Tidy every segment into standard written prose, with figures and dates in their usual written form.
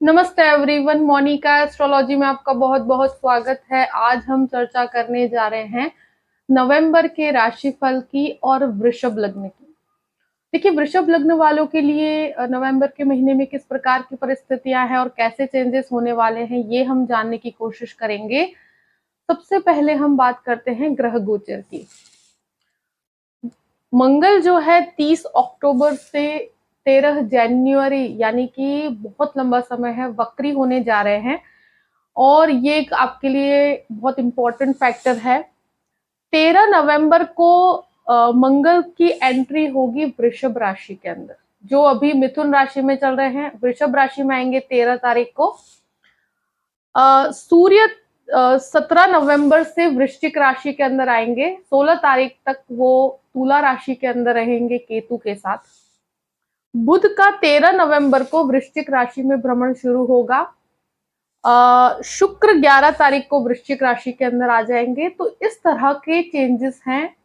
नमस्ते everyone, Monika astrology में आपका बहुत बहुत स्वागत है। आज हम चर्चा करने जा रहे हैं नवंबर के राशिफल की और वृषभ लग्न की। देखिए, वृषभ लग्न वालों के लिए नवंबर के महीने में किस प्रकार की परिस्थितियां हैं और कैसे चेंजेस होने वाले हैं, ये हम जानने की कोशिश करेंगे। सबसे पहले हम बात करते हैं ग्रह गोचर की। मंगल जो है 30 अक्टूबर से 13 जनवरी यानी कि बहुत लंबा समय है, वक्री होने जा रहे हैं और ये एक आपके लिए बहुत इंपॉर्टेंट फैक्टर है। 13 नवंबर को मंगल की एंट्री होगी वृषभ राशि के अंदर। जो अभी मिथुन राशि में चल रहे हैं, वृषभ राशि में आएंगे 13 तारीख को। सूर्य 17 नवंबर से वृश्चिक राशि के अंदर आएंगे। 16 तारीख तक वो तुला राशि के अंदर रहेंगे केतु के साथ। बुध का 13 नवंबर को वृश्चिक राशि में भ्रमण शुरू होगा। शुक्र 11 तारीख को वृश्चिक राशि के अंदर आ जाएंगे। तो इस तरह के चेंजेस हैं।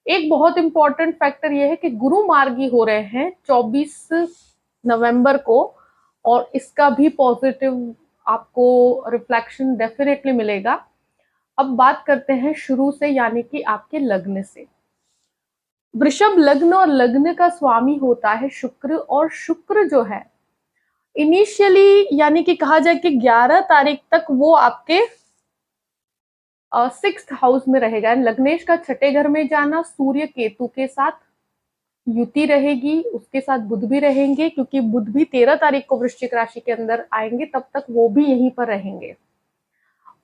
एक बहुत इंपॉर्टेंट फैक्टर यह है कि गुरु मार्गी हो रहे हैं 24 नवंबर को, और इसका भी पॉजिटिव आपको रिफ्लेक्शन डेफिनेटली मिलेगा। अब बात करते हैं शुरू से, यानी कि आपके लग्न से। वृषभ लग्न और लग्न का स्वामी होता है शुक्र, और शुक्र जो है इनिशियली यानी कि कहा जाए कि 11 तारीख तक वो आपके 6th हाउस में रहेगा। लग्नेश का छठे घर में जाना, सूर्य केतु के साथ युति रहेगी, उसके साथ बुध भी रहेंगे, क्योंकि बुध भी 13 तारीख को वृश्चिक राशि के अंदर आएंगे, तब तक वो भी यहीं पर रहेंगे।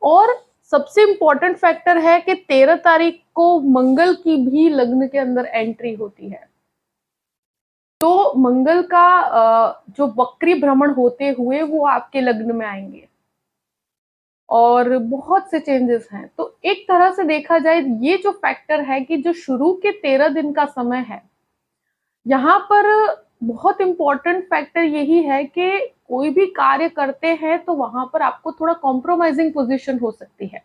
और सबसे इंपॉर्टेंट फैक्टर है कि 13 तारीख को मंगल की भी लग्न के अंदर एंट्री होती है। तो मंगल का जो वक्री भ्रमण होते हुए वो आपके लग्न में आएंगे और बहुत से चेंजेस हैं। तो एक तरह से देखा जाए, ये जो फैक्टर है कि जो शुरू के 13 दिन का समय है, यहाँ पर बहुत इंपॉर्टेंट फैक्टर यही है कि कोई भी कार्य करते हैं तो वहां पर आपको थोड़ा कॉम्प्रोमाइजिंग पोजीशन हो सकती है।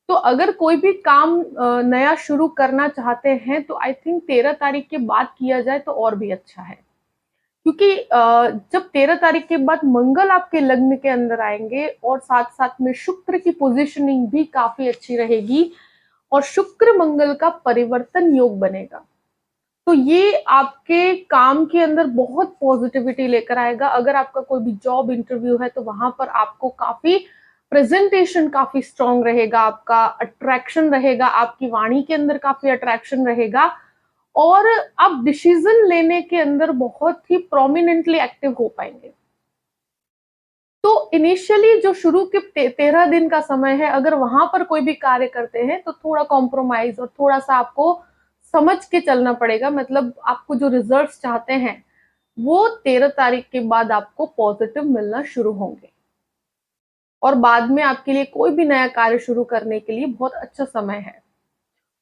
तो अगर कोई भी काम नया शुरू करना चाहते हैं तो आई थिंक 13 तारीख के बाद किया जाए तो और भी अच्छा है, क्योंकि जब 13 तारीख के बाद मंगल आपके लग्न के अंदर आएंगे और साथ साथ में शुक्र की पोजीशनिंग भी काफी अच्छी रहेगी और शुक्र मंगल का परिवर्तन योग बनेगा। तो ये आपके काम के अंदर बहुत पॉजिटिविटी लेकर आएगा। अगर आपका कोई भी जॉब इंटरव्यू है तो वहां पर आपको काफी प्रेजेंटेशन काफी स्ट्रांग रहेगा, आपका अट्रैक्शन रहेगा, आपकी वाणी के अंदर काफी अट्रैक्शन रहेगा और आप डिसीजन लेने के अंदर बहुत ही प्रोमिनेंटली एक्टिव हो पाएंगे। तो इनिशियली जो शुरू के 13 दिन का समय है, अगर वहां पर कोई भी कार्य करते हैं तो थोड़ा कॉम्प्रोमाइज और थोड़ा सा आपको समझ के चलना पड़ेगा। मतलब आपको जो रिजल्ट्स चाहते हैं वो 13 तारीख के बाद आपको पॉजिटिव मिलना शुरू होंगे और बाद में आपके लिए कोई भी नया कार्य शुरू करने के लिए बहुत अच्छा समय है।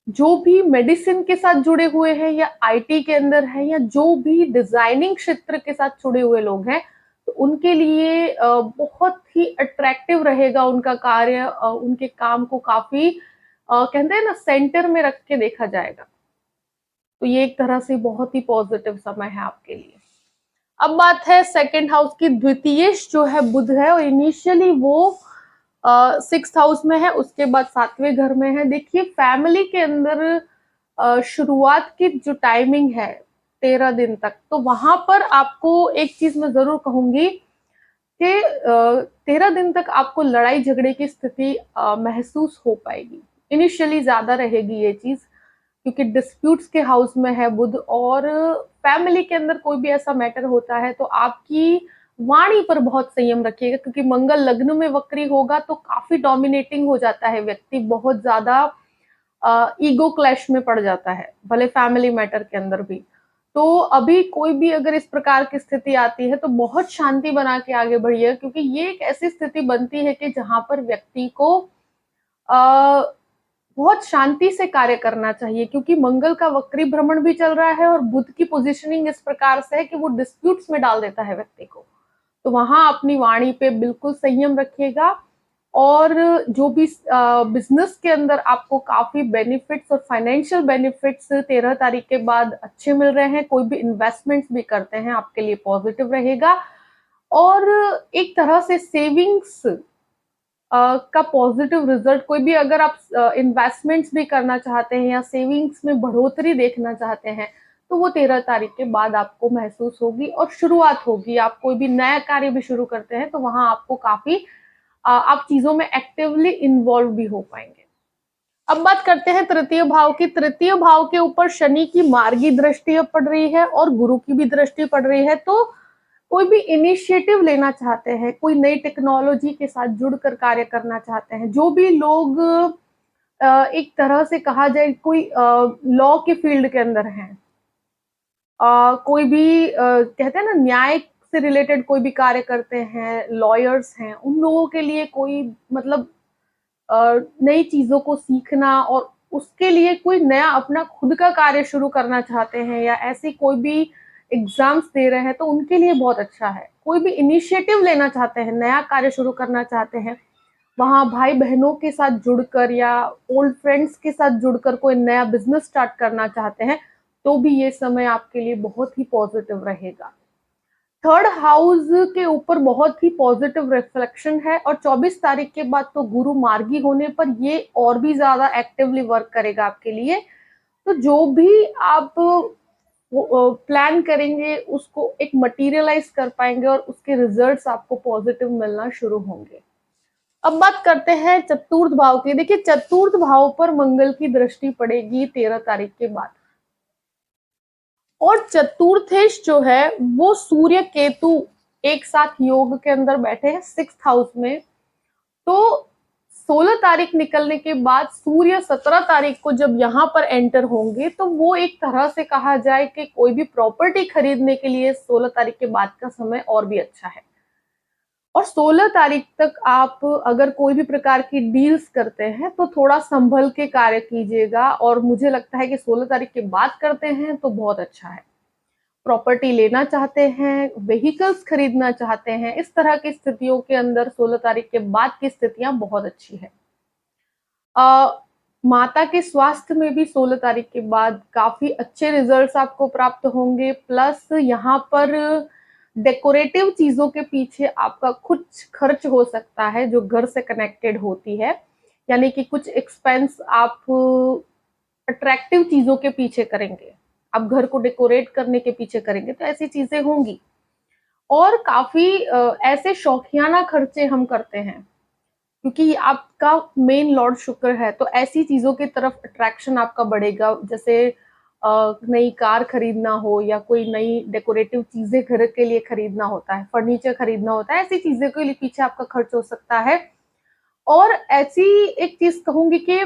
जो भी मेडिसिन के साथ जुड़े हुए हैं या आईटी के अंदर है या जो भी डिजाइनिंग क्षेत्र के साथ जुड़े हुए लोग हैं, तो उनके लिए बहुत ही अट्रैक्टिव रहेगा उनका कार्य। उनके काम को काफी कहते हैं ना, सेंटर में रख के देखा जाएगा। तो ये एक तरह से बहुत ही पॉजिटिव समय है आपके लिए। अब बात है सेकेंड हाउस की। द्वितीयेश जो है बुध है और इनिशियली वो 6th हाउस में है, उसके बाद 7वें घर में है। देखिए, फैमिली के अंदर शुरुआत की जो टाइमिंग है 13 दिन तक, तो वहां पर आपको एक चीज मैं जरूर कहूंगी कि 13 दिन तक आपको लड़ाई झगड़े की स्थिति महसूस हो पाएगी। इनिशियली ज्यादा रहेगी ये चीज, क्योंकि डिस्प्यूट्स के हाउस में है बुध और फैमिली के अंदर कोई भी ऐसा मैटर होता है तो आपकी वाणी पर बहुत संयम रखिएगा, क्योंकि मंगल लग्न में वक्री होगा तो काफी डोमिनेटिंग हो जाता है व्यक्ति, बहुत ज्यादा ईगो क्लैश में पड़ जाता है, भले फैमिली मैटर के अंदर भी। तो अभी कोई भी अगर इस प्रकार की स्थिति आती है तो बहुत शांति बना के आगे बढ़िए, क्योंकि ये एक ऐसी स्थिति बनती है कि जहां पर व्यक्ति को बहुत शांति से कार्य करना चाहिए, क्योंकि मंगल का वक्री भ्रमण भी चल रहा है और बुध की पोजीशनिंग इस प्रकार से है कि वो डिस्प्यूट्स में डाल देता है व्यक्ति को। तो वहां अपनी वाणी पे बिल्कुल संयम रखिएगा। और जो भी बिजनेस के अंदर आपको काफी बेनिफिट्स और फाइनेंशियल बेनिफिट्स 13 तारीख के बाद अच्छे मिल रहे हैं, कोई भी इन्वेस्टमेंट्स भी करते हैं आपके लिए पॉजिटिव रहेगा। और एक तरह से सेविंग्स का पॉजिटिव रिजल्ट, कोई भी अगर आप इन्वेस्टमेंट्स भी करना चाहते हैं या सेविंग्स में बढ़ोतरी देखना चाहते हैं, तो वो 13 तारीख के बाद आपको महसूस होगी और शुरुआत होगी। आप कोई भी नया कार्य भी शुरू करते हैं तो वहां आपको काफी आप चीजों में एक्टिवली इन्वॉल्व भी हो पाएंगे। अब बात करते हैं तृतीय भाव की। तृतीय भाव के ऊपर शनि की मार्गी दृष्टि अब पड़ रही है और गुरु की भी दृष्टि पड़ रही है। तो कोई भी इनिशिएटिव लेना चाहते हैं, कोई नई टेक्नोलॉजी के साथ जुड़कर कार्य करना चाहते हैं, जो भी लोग एक तरह से कहा जाए कोई लॉ के फील्ड के अंदर हैं, कोई भी कहते हैं ना न्याय से रिलेटेड कोई भी कार्य करते हैं, लॉयर्स हैं, उन लोगों के लिए कोई मतलब नई चीजों को सीखना और उसके लिए कोई नया अपना खुद का कार्य शुरू करना चाहते हैं या ऐसी कोई भी एग्जाम्स दे रहे हैं तो उनके लिए बहुत अच्छा है। कोई भी इनिशिएटिव लेना चाहते हैं, नया कार्य शुरू करना चाहते हैं, वहां भाई बहनों के साथ जुड़कर या ओल्ड फ्रेंड्स के साथ जुड़कर कोई नया बिजनेस स्टार्ट करना चाहते हैं, तो भी ये समय आपके लिए बहुत ही पॉजिटिव रहेगा। थर्ड हाउस के ऊपर बहुत ही पॉजिटिव रिफ्लेक्शन है और 24 तारीख के बाद तो गुरु मार्गी होने पर ये और भी ज्यादा एक्टिवली वर्क करेगा आपके लिए। तो जो भी आप प्लान करेंगे उसको एक मटेरियलाइज कर पाएंगे और उसके रिजल्ट्स आपको पॉजिटिव मिलना शुरू होंगे। अब बात करते हैं चतुर्थ भाव की। देखिए चतुर्थ भाव पर मंगल की दृष्टि पड़ेगी 13 तारीख के बाद और चतुर्थेश जो है वो सूर्य केतु एक साथ योग के अंदर बैठे हैं 6th हाउस में। तो 16 तारीख निकलने के बाद सूर्य 17 तारीख को जब यहाँ पर एंटर होंगे तो वो एक तरह से कहा जाए कि कोई भी प्रॉपर्टी खरीदने के लिए 16 तारीख के बाद का समय और भी अच्छा है। और 16 तारीख तक आप अगर कोई भी प्रकार की डील्स करते हैं तो थोड़ा संभल के कार्य कीजिएगा और मुझे लगता है कि 16 तारीख के बाद करते हैं तो बहुत अच्छा है। प्रॉपर्टी लेना चाहते हैं, व्हीकल्स खरीदना चाहते हैं, इस तरह की स्थितियों के अंदर 16 तारीख के बाद की स्थितियां बहुत अच्छी है। माता के स्वास्थ्य में भी 16 तारीख के बाद काफी अच्छे रिजल्ट्स आपको प्राप्त होंगे। प्लस यहाँ पर डेकोरेटिव चीजों के पीछे आपका कुछ खर्च हो सकता है जो घर से कनेक्टेड होती है, यानी कि कुछ एक्सपेंस आप अट्रैक्टिव चीजों के पीछे करेंगे, आप घर को डेकोरेट करने के पीछे करेंगे, तो ऐसी चीजें होंगी। और काफी ऐसे शौकियाना खर्चे हम करते हैं क्योंकि आपका मेन लॉर्ड शुक्र है, तो ऐसी चीजों की तरफ अट्रैक्शन आपका बढ़ेगा। जैसे नई कार खरीदना हो या कोई नई डेकोरेटिव चीजें घर के लिए खरीदना होता है, फर्नीचर खरीदना होता है, ऐसी चीजें के लिए पीछे आपका खर्च हो सकता है। और ऐसी एक चीज कहूंगी कि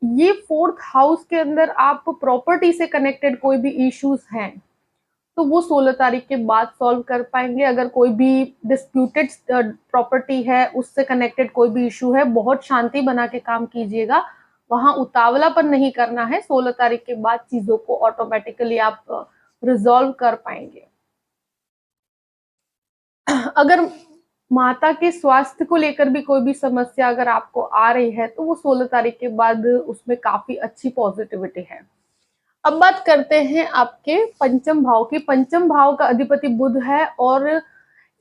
ये 4th हाउस के अंदर आप प्रॉपर्टी से कनेक्टेड कोई भी इश्यूज हैं तो वो 16 तारीख के बाद सॉल्व कर पाएंगे। अगर कोई भी डिस्प्यूटेड प्रॉपर्टी है, उससे कनेक्टेड कोई भी इशू है, बहुत शांति बना के काम कीजिएगा, वहां उतावलापन नहीं करना है। 16 तारीख के बाद चीजों को ऑटोमेटिकली आप रिजॉल्व कर पाएंगे। अगर माता के स्वास्थ्य को लेकर भी कोई भी समस्या अगर आपको आ रही है तो वो 16 तारीख के बाद उसमें काफी अच्छी पॉजिटिविटी है। अब बात करते हैं आपके पंचम भाव की। पंचम भाव का अधिपति बुध है और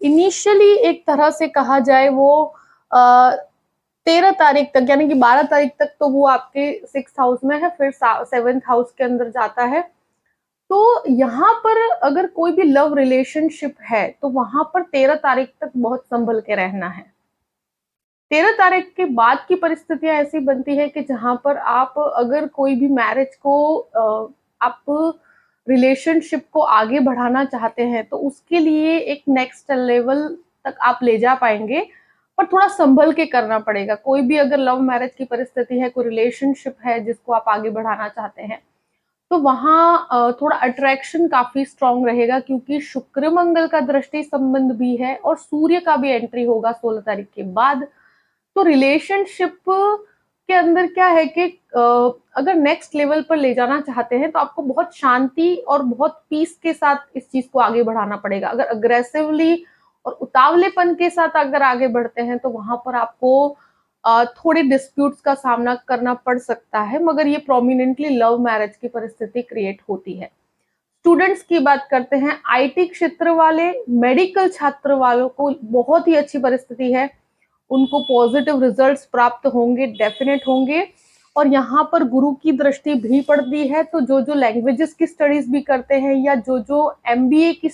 इनिशियली एक तरह से कहा जाए वो 13 तारीख तक यानी कि 12 तारीख तक तो वो आपके 6th हाउस में है, फिर 7th हाउस के अंदर जाता है। तो यहाँ पर अगर कोई भी लव रिलेशनशिप है तो वहां पर 13 तारीख तक बहुत संभल के रहना है। 13 तारीख के बाद की परिस्थितियां ऐसी बनती है कि जहां पर आप अगर कोई भी मैरिज को आप रिलेशनशिप को आगे बढ़ाना चाहते हैं तो उसके लिए एक नेक्स्ट लेवल तक आप ले जा पाएंगे, पर थोड़ा संभल के करना पड़ेगा। कोई भी अगर लव मैरिज की परिस्थिति है, कोई रिलेशनशिप है जिसको आप आगे बढ़ाना चाहते हैं तो वहां थोड़ा अट्रैक्शन काफी स्ट्रांग रहेगा क्योंकि शुक्र मंगल का दृष्टि संबंध भी है और सूर्य का भी एंट्री होगा 16 तारीख के बाद। तो रिलेशनशिप के अंदर क्या है कि अगर नेक्स्ट लेवल पर ले जाना चाहते हैं तो आपको बहुत शांति और बहुत पीस के साथ इस चीज को आगे बढ़ाना पड़ेगा। अगर अग्रेसिवली और उतावलेपन के साथ अगर आगे बढ़ते हैं तो वहां पर आपको थोड़े डिस्प्यूट्स का सामना करना पड़ सकता है, मगर ये प्रोमिनेंटली लव मैरिज की परिस्थिति क्रिएट होती है। स्टूडेंट्स की बात करते हैं, आईटी क्षेत्र वाले, मेडिकल छात्र वालों को बहुत ही अच्छी परिस्थिति है, उनको पॉजिटिव रिजल्ट्स प्राप्त होंगे, डेफिनेट होंगे। और यहाँ पर गुरु की दृष्टि भी पड़ती है, तो जो जो लैंग्वेजेस की स्टडीज भी करते हैं या जो जो एमबीए की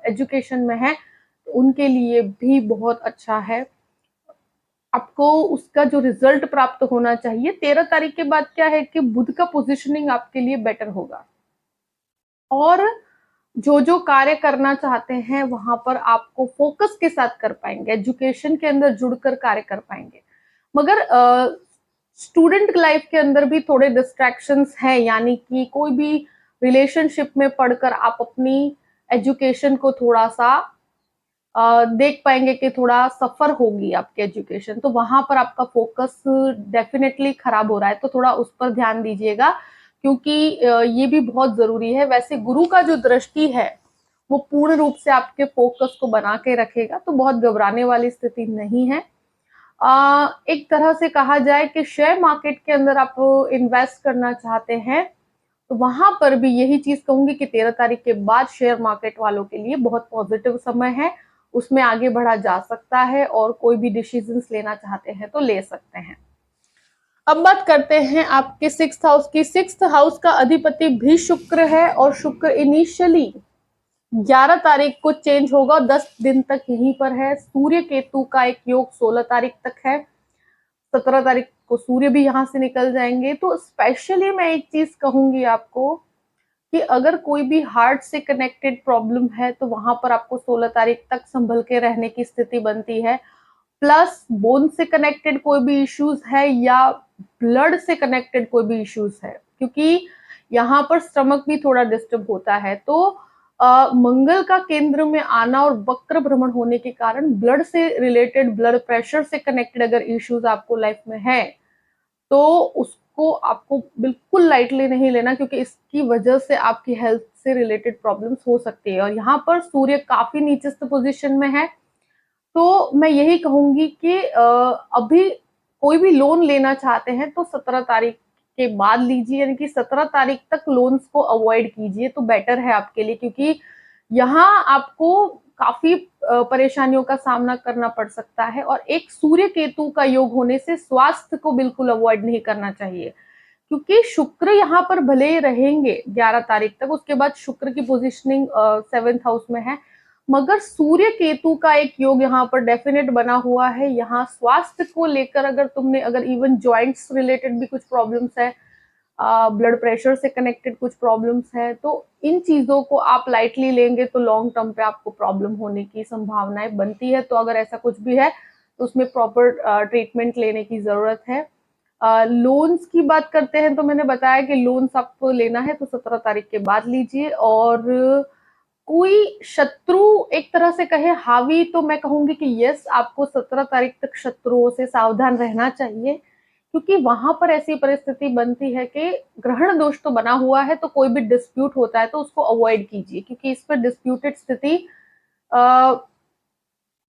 एजुकेशन में है, उनके लिए भी बहुत अच्छा है। आपको उसका जो रिजल्ट प्राप्त होना चाहिए, 13 तारीख के बाद क्या है कि बुध का पोजिशनिंग आपके लिए बेटर होगा, और जो जो कार्य करना चाहते हैं वहां पर आपको फोकस के साथ कर पाएंगे, एजुकेशन के अंदर जुड़कर कार्य कर पाएंगे। मगर स्टूडेंट लाइफ के अंदर भी थोड़े डिस्ट्रैक्शंस हैं, यानी कि कोई भी रिलेशनशिप में पढ़कर आप अपनी एजुकेशन को थोड़ा सा देख पाएंगे कि थोड़ा सफर होगी आपकी एजुकेशन, तो वहां पर आपका फोकस डेफिनेटली खराब हो रहा है, तो थोड़ा उस पर ध्यान दीजिएगा, क्योंकि ये भी बहुत जरूरी है। वैसे गुरु का जो दृष्टि है वो पूर्ण रूप से आपके फोकस को बना के रखेगा, तो बहुत घबराने वाली स्थिति नहीं है। एक तरह से कहा जाए कि शेयर मार्केट के अंदर आप इन्वेस्ट करना चाहते हैं, तो वहां पर भी यही चीज कहूंगी कि 13 तारीख के बाद शेयर मार्केट वालों के लिए बहुत पॉजिटिव समय है, उसमें आगे बढ़ा जा सकता है, और कोई भी डिसीजंस लेना चाहते हैं तो ले सकते हैं। अब बात करते हैं आपके 6th हाउस की। 6th हाउस का अधिपति भी शुक्र है, और शुक्र इनिशियली 11 तारीख को चेंज होगा, 10 दिन तक यहीं पर है। सूर्य केतु का एक योग 16 तारीख तक है, 17 तारीख को सूर्य भी यहां से निकल जाएंगे। तो स्पेशली मैं एक चीज कहूंगी आपको कि अगर कोई भी हार्ट से कनेक्टेड प्रॉब्लम है तो वहां पर आपको 16 तारीख तक संभल के रहने की स्थिति बनती है। प्लस बोन से कनेक्टेड कोई भी इश्यूज है या ब्लड से कनेक्टेड कोई भी इश्यूज है, क्योंकि यहाँ पर स्टमक भी थोड़ा डिस्टर्ब होता है, तो मंगल का केंद्र में आना और वक्र भ्रमण होने के कारण ब्लड से रिलेटेड, ब्लड प्रेशर से कनेक्टेड अगर इश्यूज आपको लाइफ में है तो उसको आपको बिल्कुल लाइटली नहीं लेना, क्योंकि इसकी वजह से आपकी हेल्थ से रिलेटेड प्रॉब्लम्स हो सकती है। और यहाँ पर सूर्य काफी नीचस्थ पोजीशन में है, तो मैं यही कहूंगी कि अभी कोई भी लोन लेना चाहते हैं तो 17 तारीख के बाद लीजिए, यानी कि 17 तारीख तक लोन्स को अवॉइड कीजिए तो बेटर है आपके लिए, क्योंकि यहाँ आपको काफी परेशानियों का सामना करना पड़ सकता है। और एक सूर्य केतु का योग होने से स्वास्थ्य को बिल्कुल अवॉइड नहीं करना चाहिए, क्योंकि शुक्र यहाँ पर भले ही रहेंगे 11 तारीख तक, उसके बाद शुक्र की पोजिशनिंग 7th हाउस में है, मगर सूर्य केतु का एक योग यहाँ पर डेफिनेट बना हुआ है। यहाँ स्वास्थ्य को लेकर अगर इवन ज्वाइंट्स रिलेटेड भी कुछ प्रॉब्लम्स है, ब्लड प्रेशर से कनेक्टेड कुछ प्रॉब्लम्स है, तो इन चीजों को आप लाइटली लेंगे तो लॉन्ग टर्म पे आपको प्रॉब्लम होने की संभावनाएं बनती है। तो अगर ऐसा कुछ भी है तो उसमें प्रॉपर ट्रीटमेंट लेने की जरूरत है। लोन्स की बात करते हैं तो मैंने बताया कि लोन्स आपको लेना है तो 17 तारीख के बाद लीजिए। और कोई शत्रु एक तरह से कहे हावी, तो मैं कहूंगी कि यस, आपको 17 तारीख तक शत्रुओं से सावधान रहना चाहिए, क्योंकि वहां पर ऐसी परिस्थिति बनती है कि ग्रहण दोष तो बना हुआ है, तो कोई भी डिस्प्यूट होता है तो उसको अवॉइड कीजिए, क्योंकि इस पर डिस्प्यूटेड स्थिति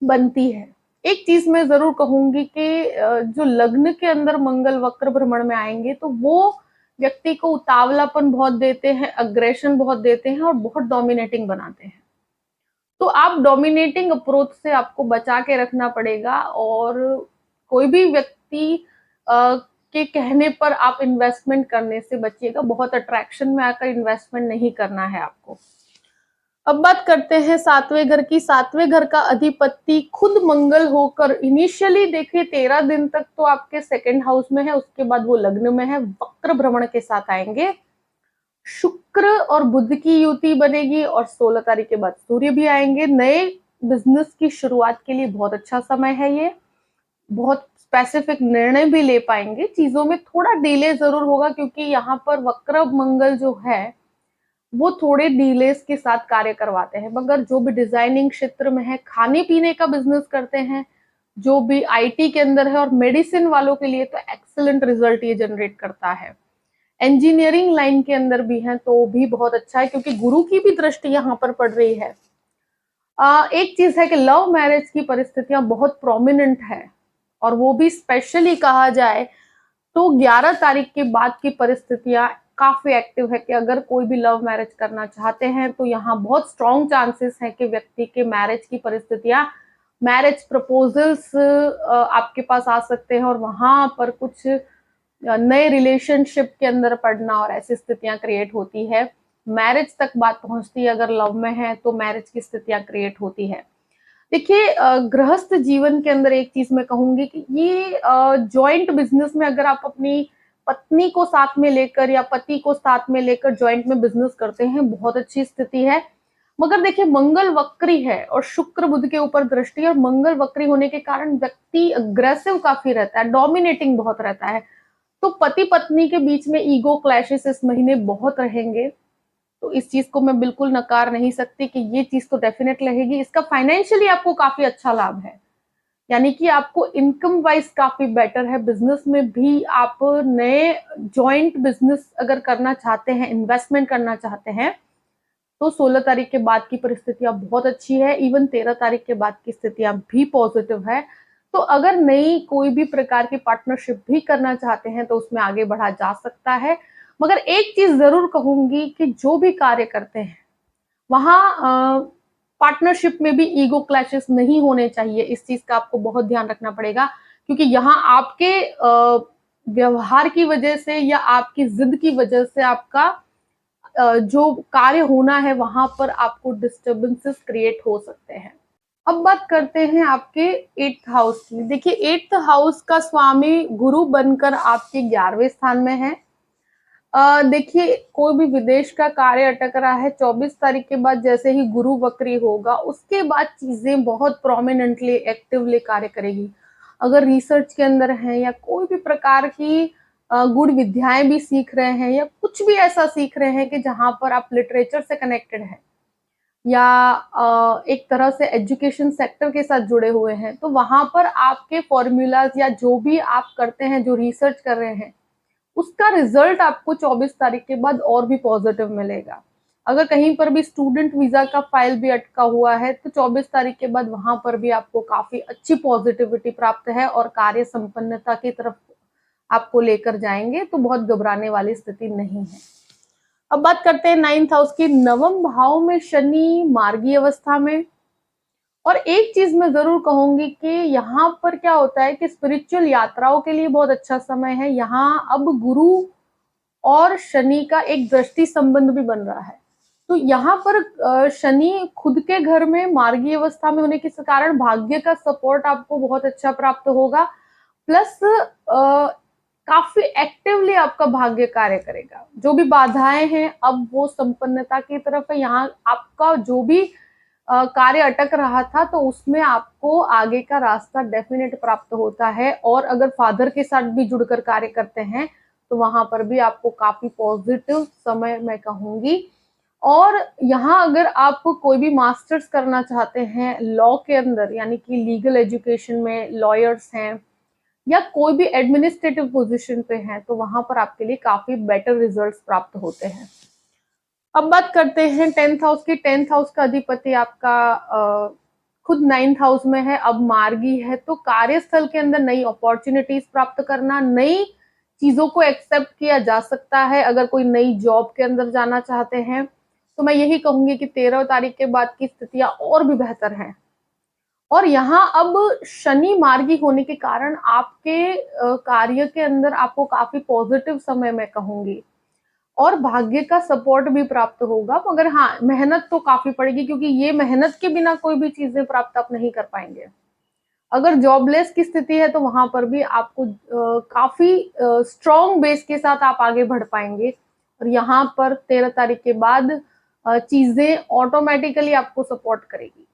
बनती है। एक चीज मैं जरूर कहूंगी कि जो लग्न के अंदर मंगल वक्र भ्रमण में आएंगे तो वो व्यक्ति को उतावलापन बहुत देते हैं, अग्रेशन बहुत देते हैं और बहुत डोमिनेटिंग बनाते हैं। तो आप डोमिनेटिंग अप्रोच से आपको बचा के रखना पड़ेगा, और कोई भी व्यक्ति के कहने पर आप इन्वेस्टमेंट करने से बचिएगा, बहुत अट्रैक्शन में आकर इन्वेस्टमेंट नहीं करना है आपको। अब बात करते हैं 7वें घर की। 7वें घर का अधिपति खुद मंगल होकर इनिशियली देखिए 13 दिन तक तो आपके 2nd हाउस में है, उसके बाद वो लग्न में है, वक्र भ्रमण के साथ आएंगे। शुक्र और बुध की युति बनेगी और 16 तारीख के बाद सूर्य भी आएंगे। नए बिजनेस की शुरुआत के लिए बहुत अच्छा समय है ये, बहुत स्पेसिफिक निर्णय भी ले पाएंगे। चीजों में थोड़ा डिले जरूर होगा, क्योंकि यहाँ पर वक्र मंगल जो है वो थोड़े डिलेस के साथ कार्य करवाते हैं। मगर जो भी डिजाइनिंग क्षेत्र में है, खाने पीने का बिजनेस करते हैं, जो भी आईटी के अंदर है और मेडिसिन वालों के लिए तो एक्सीलेंट रिजल्ट ये जनरेट करता है। इंजीनियरिंग लाइन के अंदर भी है तो भी बहुत अच्छा है, क्योंकि गुरु की भी दृष्टि यहाँ पर पड़ रही है। एक चीज है कि लव मैरिज की परिस्थितियां बहुत प्रोमिनेंट है, और वो भी स्पेशली कहा जाए तो 11 तारीख के बाद की परिस्थितियां काफी एक्टिव है कि अगर कोई भी लव मैरिज करना चाहते हैं तो यहाँ बहुत स्ट्रॉन्ग चांसेस है कि व्यक्ति के मैरिज की परिस्थितियां, मैरिज प्रपोजल्स आपके पास आ सकते हैं और वहां पर कुछ नए रिलेशनशिप के अंदर पड़ना और ऐसी स्थितियां क्रिएट होती है। मैरिज तक बात पहुंचती है, अगर लव में है तो मैरिज की स्थितियां क्रिएट होती है। देखिए गृहस्थ जीवन के अंदर एक चीज मैं कहूंगी कि ये जॉइंट बिजनेस में अगर आप अपनी पत्नी को साथ में लेकर या पति को साथ में लेकर जॉइंट में बिजनेस करते हैं, बहुत अच्छी स्थिति है। मगर देखिए मंगल वक्री है और शुक्र बुध के ऊपर दृष्टि है, और मंगल वक्री होने के कारण व्यक्ति अग्रेसिव काफी रहता है, डोमिनेटिंग बहुत रहता है। तो पति पत्नी के बीच में ईगो क्लैशेस इस महीने बहुत रहेंगे। तो इस चीज को मैं बिल्कुल नकार नहीं सकती कि ये चीज तो डेफिनेट रहेगी। इसका फाइनेंशियली आपको काफी अच्छा लाभ है, यानी कि आपको इनकम वाइज काफी बेटर है। बिजनेस में भी आप नए जॉइंट बिजनेस अगर करना चाहते हैं, इन्वेस्टमेंट करना चाहते हैं, तो 16 तारीख के बाद की परिस्थितियां बहुत अच्छी है। इवन 13 तारीख के बाद की स्थितियां भी पॉजिटिव है। तो अगर नई कोई भी प्रकार की पार्टनरशिप भी करना चाहते हैं तो उसमें आगे बढ़ा जा सकता है। मगर एक चीज जरूर कहूंगी कि जो भी कार्य करते हैं वहां पार्टनरशिप में भी ईगो क्लैशेस नहीं होने चाहिए। इस चीज का आपको बहुत ध्यान रखना पड़ेगा, क्योंकि यहाँ आपके व्यवहार की वजह से या आपकी जिद की वजह से आपका जो कार्य होना है वहां पर आपको डिस्टर्बेंसेस क्रिएट हो सकते हैं। अब बात करते हैं आपके 8th हाउस की। देखिए 8th हाउस का स्वामी गुरु बनकर आपके 11वें स्थान में है। देखिए कोई भी विदेश का कार्य अटक रहा है, 24 तारीख के बाद जैसे ही गुरु वक्री होगा उसके बाद चीजें बहुत प्रोमिनेंटली एक्टिवली कार्य करेगी। अगर रिसर्च के अंदर है या कोई भी प्रकार की गुण विद्याएं भी सीख रहे हैं या कुछ भी ऐसा सीख रहे हैं कि जहां पर आप लिटरेचर से कनेक्टेड हैं या एक तरह से एजुकेशन सेक्टर के साथ जुड़े हुए हैं, तो वहां पर आपके फॉर्मूलाज या जो भी आप करते हैं, जो रिसर्च कर रहे हैं, उसका रिजल्ट आपको 24 तारीख के बाद और भी पॉजिटिव मिलेगा। अगर कहीं पर भी स्टूडेंट वीजा का फाइल भी अटका हुआ है तो 24 तारीख के बाद वहां पर भी आपको काफी अच्छी पॉजिटिविटी प्राप्त है और कार्य संपन्नता की तरफ आपको लेकर जाएंगे, तो बहुत घबराने वाली स्थिति नहीं है। अब बात करते हैं 9th हाउस की। नवम भाव में शनि मार्गी अवस्था में, और एक चीज मैं जरूर कहूंगी कि यहाँ पर क्या होता है कि स्पिरिचुअल यात्राओं के लिए बहुत अच्छा समय है। यहाँ अब गुरु और शनि का एक दृष्टि संबंध भी बन रहा है, तो यहाँ पर शनि खुद के घर में मार्गी अवस्था में होने के कारण भाग्य का सपोर्ट आपको बहुत अच्छा प्राप्त होगा। प्लस काफी एक्टिवली आपका भाग्य कार्य करेगा। जो भी बाधाएं हैं अब वो संपन्नता की तरफ है। यहाँ आपका जो भी कार्य अटक रहा था तो उसमें आपको आगे का रास्ता डेफिनेट प्राप्त होता है, और अगर फादर के साथ भी जुड़कर कार्य करते हैं तो वहां पर भी आपको काफी पॉजिटिव समय मैं कहूंगी। और यहाँ अगर आप कोई भी मास्टर्स करना चाहते हैं लॉ के अंदर, यानी कि लीगल एजुकेशन में लॉयर्स हैं या कोई भी एडमिनिस्ट्रेटिव पोजीशन पे हैं, तो वहां पर आपके लिए काफी बेटर रिजल्ट्स प्राप्त होते हैं। अब बात करते हैं 10th हाउस की। 10th हाउस का अधिपति आपका खुद 9th हाउस में है, अब मार्गी है, तो कार्यस्थल के अंदर नई अपॉर्चुनिटीज प्राप्त करना, नई चीजों को एक्सेप्ट किया जा सकता है। अगर कोई नई जॉब के अंदर जाना चाहते हैं तो मैं यही कहूंगी कि 13 तारीख के बाद की स्थितियां और भी बेहतर हैं। और यहाँ अब शनि मार्गी होने के कारण आपके कार्य के अंदर आपको काफी पॉजिटिव समय मैं कहूंगी, और भाग्य का सपोर्ट भी प्राप्त होगा। मगर हाँ, मेहनत तो काफी पड़ेगी, क्योंकि ये मेहनत के बिना कोई भी चीजें प्राप्त आप नहीं कर पाएंगे। अगर जॉबलेस की स्थिति है तो वहां पर भी आपको काफी स्ट्रॉन्ग बेस के साथ आप आगे बढ़ पाएंगे। और यहाँ पर 13 तारीख के बाद चीजें ऑटोमेटिकली आपको सपोर्ट करेगी।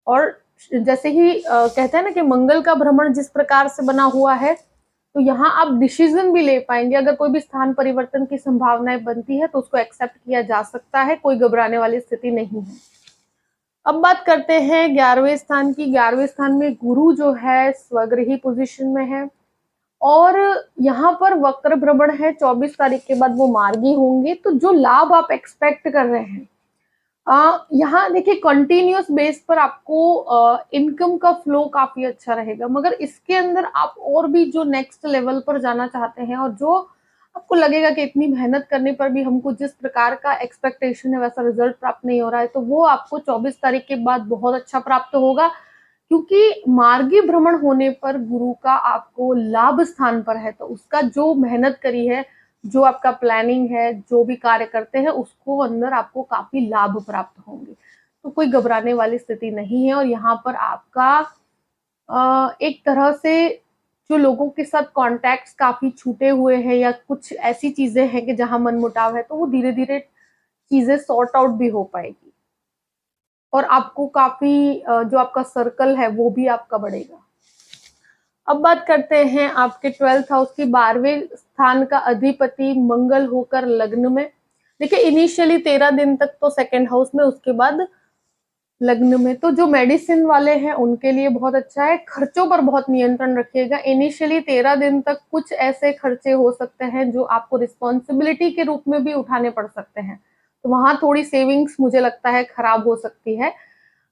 और जैसे ही कहते हैं ना कि मंगल का भ्रमण जिस प्रकार से बना हुआ है, तो यहाँ आप डिसीजन भी ले पाएंगे। अगर कोई भी स्थान परिवर्तन की संभावनाएं बनती है तो उसको एक्सेप्ट किया जा सकता है, कोई घबराने वाली स्थिति नहीं है। अब बात करते हैं 11वें स्थान की। 11वें स्थान में गुरु जो है स्वगृही पोजीशन में है, और यहाँ पर वक्र भ्रमण है, 24 तारीख के बाद वो मार्गी होंगे। तो जो लाभ आप एक्सपेक्ट कर रहे हैं, यहाँ देखिए कंटिन्यूस बेस पर आपको इनकम का फ्लो काफी अच्छा रहेगा। मगर इसके अंदर आप और भी जो नेक्स्ट लेवल पर जाना चाहते हैं और जो आपको लगेगा कि इतनी मेहनत करने पर भी हमको जिस प्रकार का एक्सपेक्टेशन है वैसा रिजल्ट प्राप्त नहीं हो रहा है, तो वो आपको 24 तारीख के बाद बहुत अच्छा प्राप्त होगा, क्योंकि मार्गी भ्रमण होने पर गुरु का आपको लाभ स्थान पर है, तो उसका जो मेहनत करी है, जो आपका प्लानिंग है, जो भी कार्य करते हैं, उसको अंदर आपको काफी लाभ प्राप्त होंगे। तो कोई घबराने वाली स्थिति नहीं है। और यहाँ पर आपका एक तरह से जो लोगों के साथ कॉन्टैक्ट्स काफ़ी छूटे हुए हैं या कुछ ऐसी चीज़ें हैं कि जहाँ मनमुटाव है, तो वो धीरे-धीरे चीज़ें सॉर्ट आउट भी हो पाएगी। और आपको काफ़ी जो आपका सर्कल है वो भी आपका बढ़ेगा। अब बात करते हैं आपके 12th हाउस की 12वें स्थान का अधिपति मंगल होकर लग्न में। देखिए इनिशियली 13 दिन तक तो सेकंड हाउस में, उसके बाद लग्न में। तो जो मेडिसिन वाले हैं उनके लिए बहुत अच्छा है। खर्चों पर बहुत नियंत्रण रखिएगा। इनिशियली 13 दिन तक कुछ ऐसे खर्चे हो सकते हैं जो आपको रिस्पॉन्सिबिलिटी के रूप में भी उठाने पड़ सकते हैं, तो वहां थोड़ी सेविंग्स मुझे लगता है खराब हो सकती है।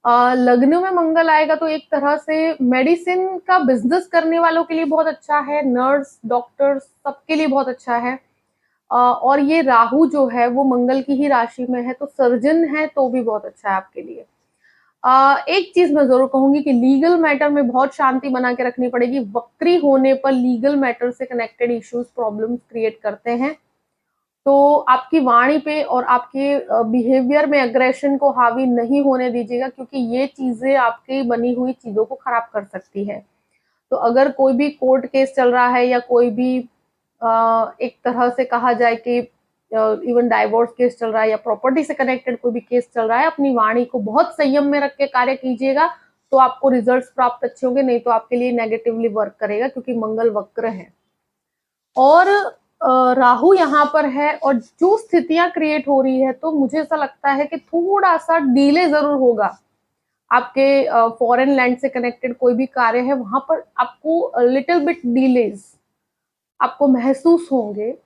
लग्न में मंगल आएगा तो एक तरह से मेडिसिन का बिजनेस करने वालों के लिए बहुत अच्छा है, नर्स डॉक्टर्स सबके लिए बहुत अच्छा है। और ये राहु जो है वो मंगल की ही राशि में है, तो सर्जन है तो भी बहुत अच्छा है आपके लिए। एक चीज मैं जरूर कहूंगी कि लीगल मैटर में बहुत शांति बना के रखनी पड़ेगी। वक्री होने पर लीगल मैटर से कनेक्टेड इश्यूज प्रॉब्लम्स क्रिएट करते हैं, तो आपकी वाणी पे और आपके बिहेवियर में एग्रेशन को हावी नहीं होने दीजिएगा, क्योंकि ये चीजें आपकी बनी हुई चीजों को खराब कर सकती है। तो अगर कोई भी कोर्ट केस चल रहा है या कोई भी एक तरह से कहा जाए कि इवन डाइवोर्स केस चल रहा है या प्रॉपर्टी से कनेक्टेड कोई भी केस चल रहा है, अपनी वाणी को बहुत संयम में रख के कार्य कीजिएगा, तो आपको रिजल्ट्स प्राप्त अच्छे होंगे। नहीं तो आपके लिए नेगेटिवली वर्क करेगा, क्योंकि मंगल वक्र है और राहु यहाँ पर है। और जो स्थितियां क्रिएट हो रही है, तो मुझे ऐसा लगता है कि थोड़ा सा डिले जरूर होगा। आपके फॉरेन लैंड से कनेक्टेड कोई भी कार्य है, वहां पर आपको लिटिल बिट डिलेज आपको महसूस होंगे,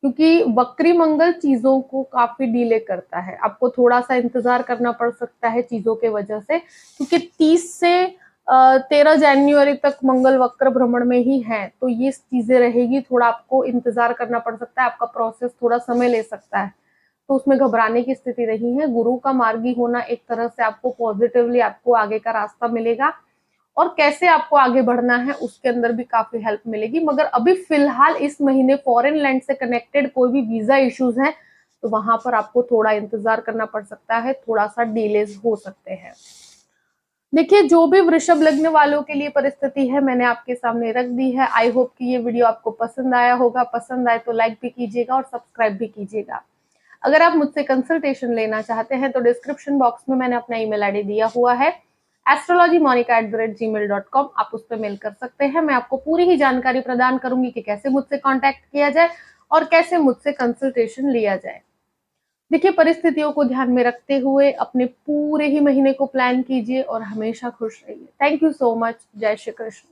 क्योंकि वक्री मंगल चीजों को काफी डिले करता है। आपको थोड़ा सा इंतजार करना पड़ सकता है चीजों के वजह से, क्योंकि 30 से 13 जनवरी तक मंगल वक्र भ्रमण में ही है, तो ये चीजें रहेगी। थोड़ा आपको इंतजार करना पड़ सकता है, आपका प्रोसेस थोड़ा समय ले सकता है, तो उसमें घबराने की स्थिति नहीं है। गुरु का मार्गी होना एक तरह से आपको पॉजिटिवली आपको आगे का रास्ता मिलेगा, और कैसे आपको आगे बढ़ना है उसके अंदर भी काफी हेल्प मिलेगी। मगर अभी फिलहाल इस महीने फॉरेन लैंड से कनेक्टेड कोई भी वीजा इश्यूज हैं, तो वहां पर आपको थोड़ा इंतजार करना पड़ सकता है, थोड़ा सा डिलेज हो सकते हैं। देखिए जो भी वृषभ लग्न वालों के लिए परिस्थिति है मैंने आपके सामने रख दी है। आई होप कि ये वीडियो आपको पसंद आया होगा। पसंद आए तो लाइक भी कीजिएगा और सब्सक्राइब भी कीजिएगा। अगर आप मुझसे कंसल्टेशन लेना चाहते हैं तो डिस्क्रिप्शन बॉक्स में मैंने अपना ईमेल आईडी दिया हुआ है, astrologymonica@gmail.com। आप उस पर मेल कर सकते हैं। मैं आपको पूरी ही जानकारी प्रदान करूंगी कि कैसे मुझसे कांटेक्ट किया जाए और कैसे मुझसे कंसल्टेशन लिया जाए। देखिए परिस्थितियों को ध्यान में रखते हुए अपने पूरे ही महीने को प्लान कीजिए और हमेशा खुश रहिए। Thank you so much. जय श्री कृष्ण।